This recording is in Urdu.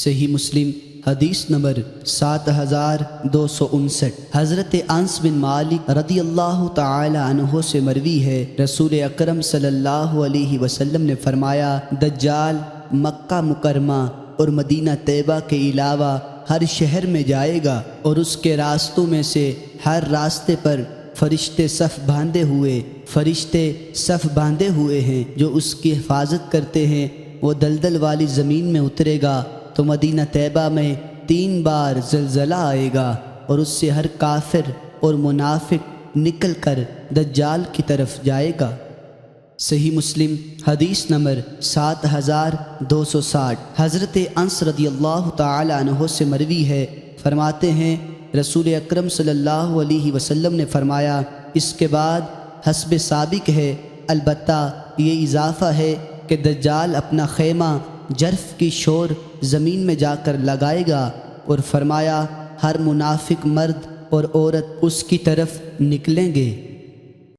صحیح مسلم حدیث نمبر 7259۔ حضرت انس بن مالک رضی اللہ تعالی عنہ سے مروی ہے، رسول اکرم صلی اللہ علیہ وسلم نے فرمایا، دجال مکہ مکرمہ اور مدینہ طیبہ کے علاوہ ہر شہر میں جائے گا، اور اس کے راستوں میں سے ہر راستے پر فرشتے صف باندھے ہوئے ہیں جو اس کی حفاظت کرتے ہیں۔ وہ دلدل والی زمین میں اترے گا تو مدینہ طیبہ میں 3 بار زلزلہ آئے گا، اور اس سے ہر کافر اور منافق نکل کر دجال کی طرف جائے گا۔ صحیح مسلم حدیث نمبر 7260۔ حضرت انس رضی اللہ تعالی عنہ سے مروی ہے، فرماتے ہیں رسول اکرم صلی اللہ علیہ وسلم نے فرمایا، اس کے بعد حسب سابق ہے، البتہ یہ اضافہ ہے کہ دجال اپنا خیمہ جرف کی شور زمین میں جا کر لگائے گا، اور فرمایا ہر منافق مرد اور عورت اس کی طرف نکلیں گے۔